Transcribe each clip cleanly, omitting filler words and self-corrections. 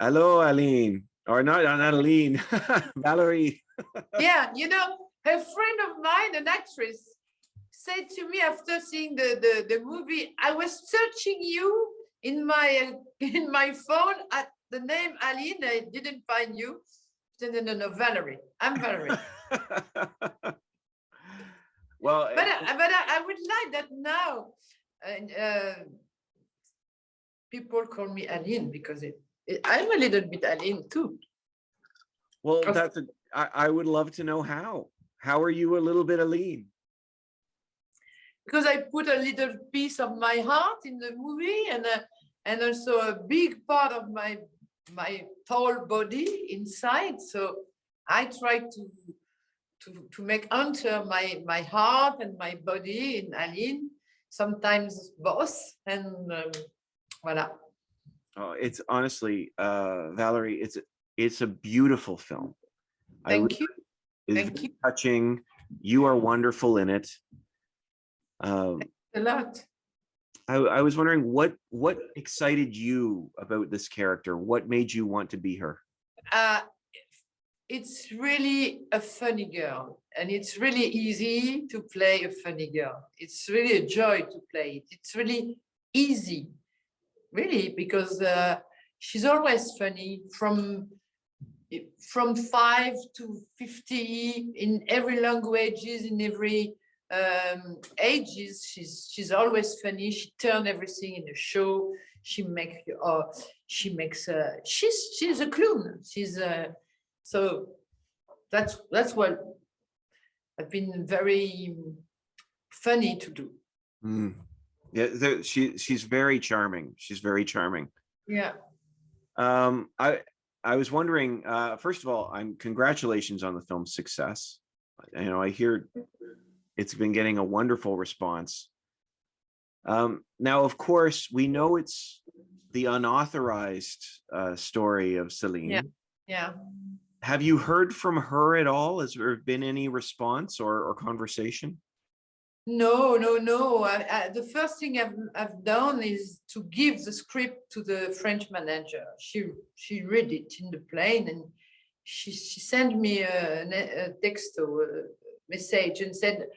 Hello, Aline. Or not Aline, Valerie. Yeah, you know, a friend of mine, an actress, said to me after seeing the movie, I was searching you in my in my phone at the name Aline. I didn't find you. I said, no, Valerie. I'm Valerie. Well, but I would like that now. People call me Aline because I'm a little bit Aline too. Well, I would love to know how. How are you a little bit Aline? Because I put a little piece of my heart in the movie, and also a big part of my whole body inside. So I try to make enter my heart and my body in Aline. Sometimes both, and voila. Oh, it's honestly, Valerie, it's a beautiful film. Thank you. It's Thank you. touching. You are wonderful in it. A lot. I was wondering what excited you about this character? What made you want to be her? It's really a funny girl, and it's really easy to play a funny girl. It's really a joy to play it. It's really easy, really, because she's always funny from 5 to 50 in every languages, in every ages. She's always funny. She turns everything in a show. She's a clown. So that's what I've been very funny to do. Yeah, she's very charming. She's very charming. Yeah. I was wondering, first of all, congratulations on the film's success. You know, I hear it's been getting a wonderful response. Now, of course, we know it's the unauthorized story of Celine. Yeah. Have you heard from her at all? Has there been any response or conversation? No. The first thing I've done is to give the script to the French manager. She read it in the plane, and she sent me a text or a message and said,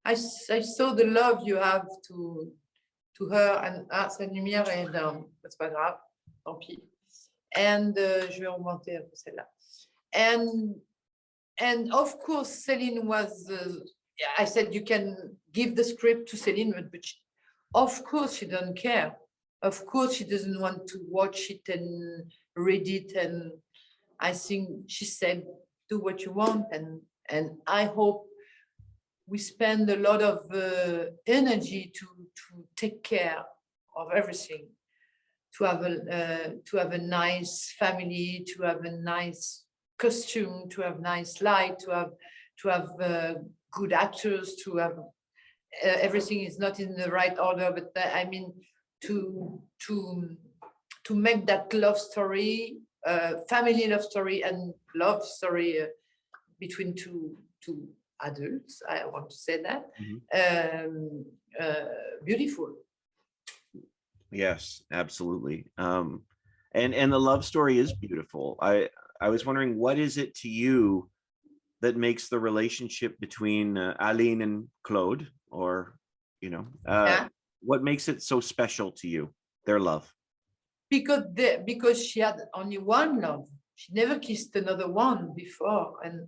I saw the love you have to her, and cette lumière est down. C'est pas grave, tant pis. And je vais augmenter un peu celle-là. And of course, Celine was. I said you can give the script to Celine, but of course she doesn't care. Of course she doesn't want to watch it and read it. And I think she said, do what you want. And I hope we spend a lot of energy to take care of everything, to have a nice family, to have a nice costume, to have nice light, to have good actors, to have everything is not in the right order, but I mean to make that love story, family love story, and love story between two adults. I want to say that. Beautiful. Yes, absolutely. And the love story is beautiful. I was wondering, what is it to you that makes the relationship between Aline and Claude, or what makes it so special to you, their love? Because she had only one love. She never kissed another one before, and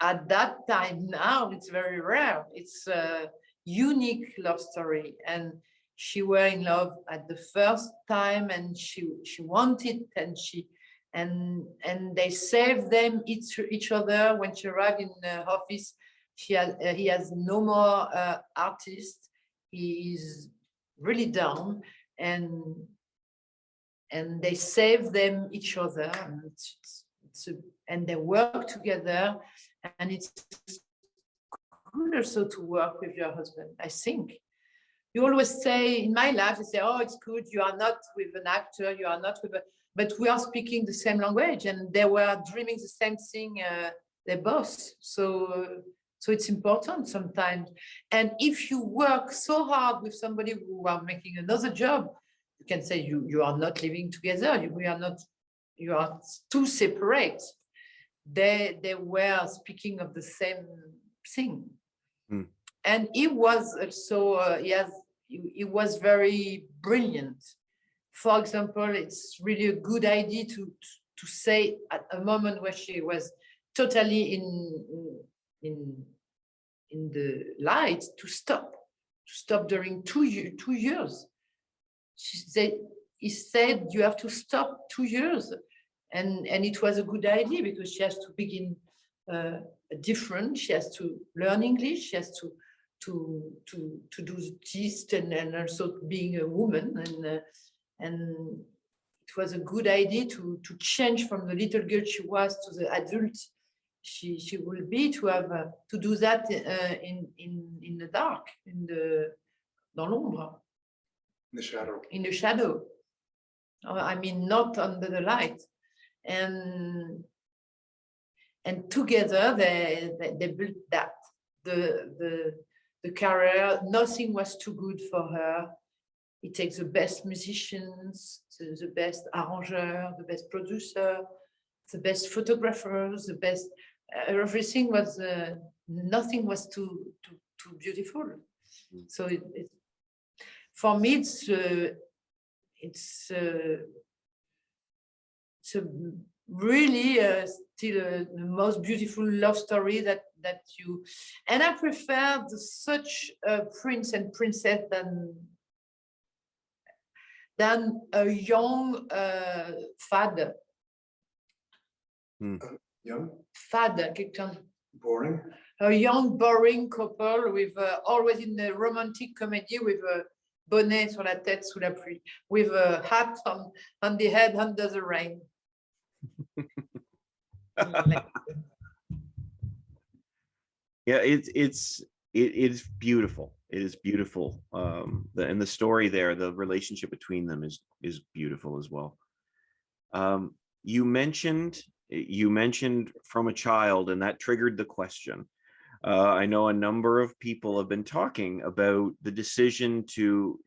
at that time, now it's very rare. It's a unique love story, and she were in love at the first time, and she wanted, and they saved them each other. When she arrived in the office, he has no more artist. He is really down, and they save them each other, and they work together, and it's good also to work with your husband. I think you always say in my life, you say, oh, it's good, you are not with an actor, you are not with a, but we are speaking the same language, and they were dreaming the same thing, they both. So it's important sometimes. And if you work so hard with somebody who are making another job, you can say you are not living together. You are too separate. They were speaking of the same thing. And he was also, he was very brilliant. For example, it's really a good idea to say at a moment where she was totally in the light, to stop during 2 years. He said, you have to stop 2 years. And it was a good idea because she has to begin different. She has to learn English. She has to do this and also being a woman. And it was a good idea to change from the little girl she was to the adult she will be, to have to do that in the dark, dans l'ombre. In the shadow. In the shadow. I mean, not under the light. And together they built that. The career, nothing was too good for her. It takes the best musicians, the best arranger, the best producer, the best photographers, the best, everything was, nothing was too beautiful. So for me, it's really still the most beautiful love story that you, and I prefer such a prince and princess than a young fad. Young? Fad, Boring? A young, boring couple with always in the romantic comedy with a bonnet sur la tête sous la pluie, with a hat on the head under the rain. Yeah, it is beautiful. It is beautiful. And the story there, the relationship between them is beautiful as well. You mentioned from a child, and that triggered the question. I know a number of people have been talking about the decision to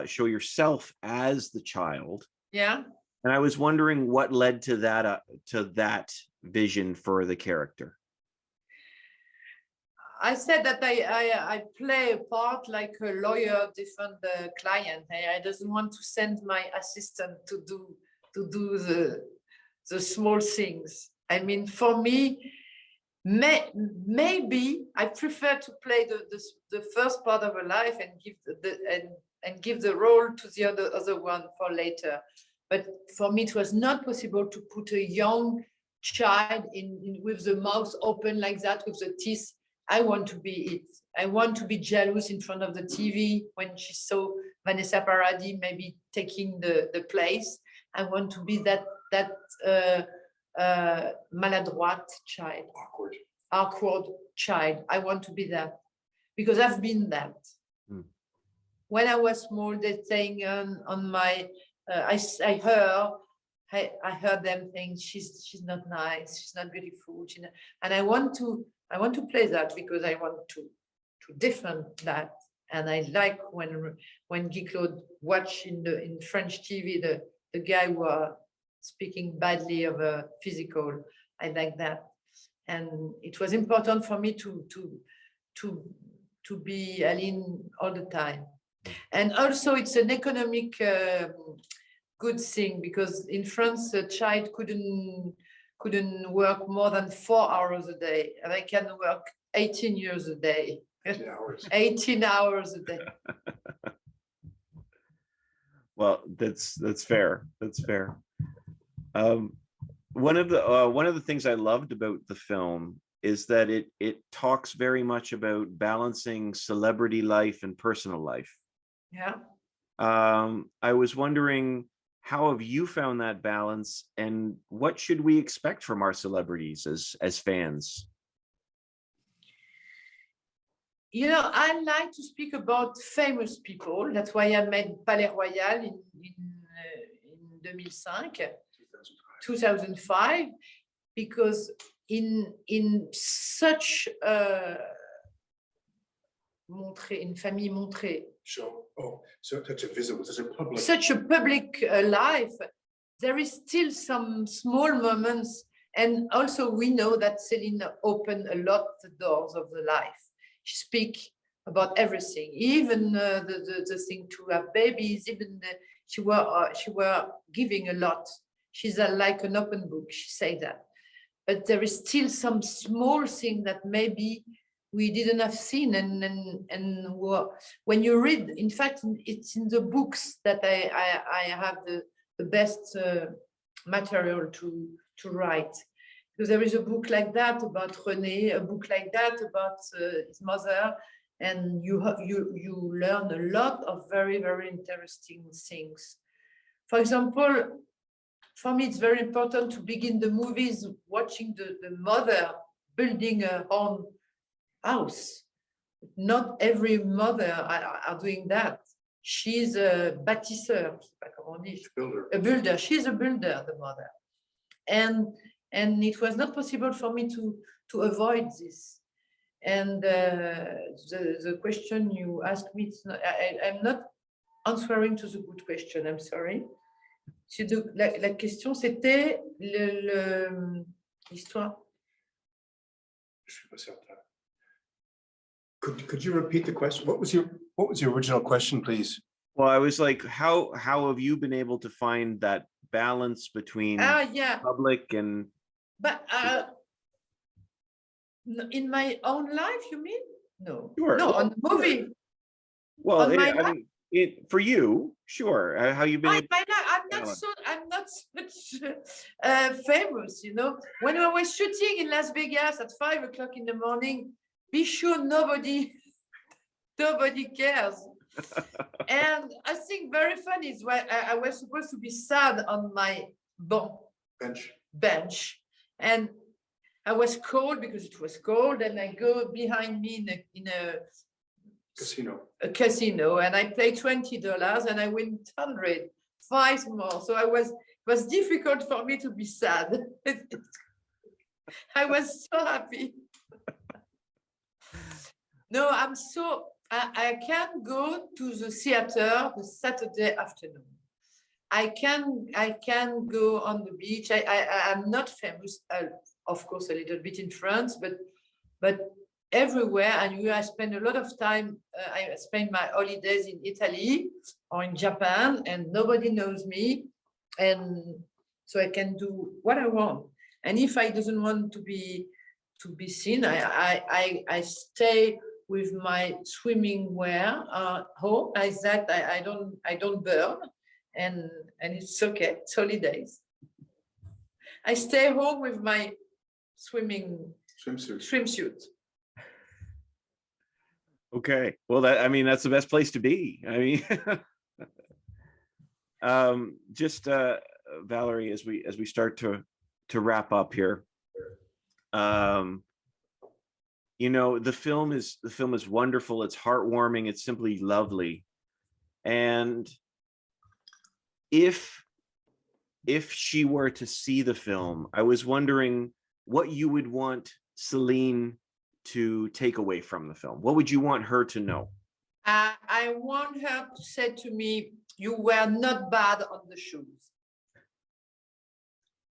show yourself as the child. Yeah. And I was wondering what led to that vision for the character. I said that I play a part like a lawyer defend the client. I doesn't want to send my assistant to do the small things. I mean, for me, maybe I prefer to play the first part of a life and give the role to the other one for later. But for me, it was not possible to put a young child in with the mouth open like that, with the teeth. I want to be it. I want to be jealous in front of the TV when she saw Vanessa Paradis maybe taking the place. I want to be that maladroite child. Awkward child. I want to be that because I've been that. When I was small, they're saying on my, I heard them saying she's not nice, she's not beautiful, and I want to play that because I want to defend that. And I like when Guy-Claude watch in French TV the guy who are speaking badly of a physical. I like that, and it was important for me to be Aline all the time. And also it's an economic good thing because in France a child couldn't work more than 4 hours a day, and I can work 18 years a day. 18 hours. 18 hours a day. Well, that's fair. That's fair. One of the things I loved about the film is that it talks very much about balancing celebrity life and personal life. Yeah. I was wondering, how have you found that balance, and what should we expect from our celebrities as fans? You know, I like to speak about famous people. That's why I made Palais Royal in 2005, because in such Montré, une famille Montré, Show. Oh, so such a visible, such a public. such a public life, there is still some small moments. And also we know that Celine opened a lot the doors of the life. She speak about everything, even the thing to have babies, even she were giving a lot. She's like an open book, she say that. But there is still some small thing that maybe we didn't have seen, and when you read, in fact, it's in the books that I have the best material to write. Because there is a book like that about René, a book like that about his mother, and you learn a lot of very, very interesting things. For example, for me, it's very important to begin the movies watching the mother building her own house. Not every mother are doing that. She's a bâtisseur, Builder. a builder. She's a builder, the mother. And it was not possible for me to avoid this. And the question you asked me, I'm not answering to the good question, I'm sorry. La question, c'était l'histoire. Je suis pas certain. Could you repeat the question? What was your original question, please? Well, I was like, how have you been able to find that balance between Yeah. public and? But in my own life, you mean? No. Sure. No, on the movie. Well, on my I mean, for you, sure. How you've been? In my life, I'm not such famous, you know. When I was shooting in Las Vegas at 5 o'clock in the morning, be sure nobody cares. And I think very funny is why I was supposed to be sad on my bench, and I was cold because it was cold, and I go behind me in a casino, and I play $20 and I win 100, 5 more. So it was difficult for me to be sad. I was so happy. No, I can go to the theater the Saturday afternoon. I can go on the beach. I'm not famous, of course, a little bit in France, but everywhere. And I spend a lot of time. I spend my holidays in Italy or in Japan, and nobody knows me, and so I can do what I want. And if I doesn't want to be seen, I stay with my swimming wear home. Like that, I don't burn, and it's okay. It's holidays. I stay home with my swimsuit. Okay. Well, that's the best place to be. I mean, just Valerie, as we start to wrap up here, you know, the film is wonderful. It's heartwarming. It's simply lovely. And if she were to see the film, I was wondering what you would want Celine to take away from the film. What would you want her to know? I want her to say to me, you were not bad on the shoes.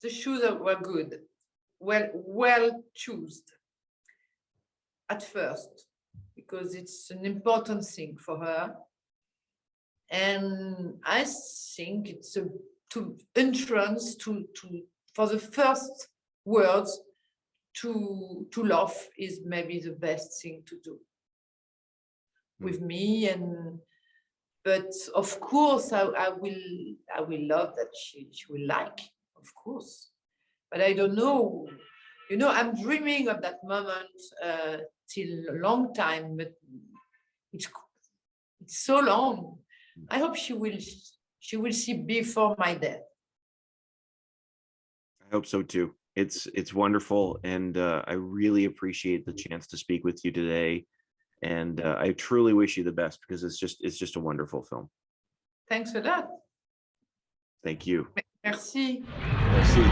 The shoes were good, well chosen at first, because it's an important thing for her. And I think it's a entrance for the first words to love is maybe the best thing to do with me. But of course I will love that she will like, of course, but I don't know, you know, I'm dreaming of that moment till a long time, but it's so long. I hope she will see before my death. I hope so too. It's wonderful, and I really appreciate the chance to speak with you today, and I truly wish you the best, because it's just a wonderful film. Thanks a lot. Thank you. Merci. Merci.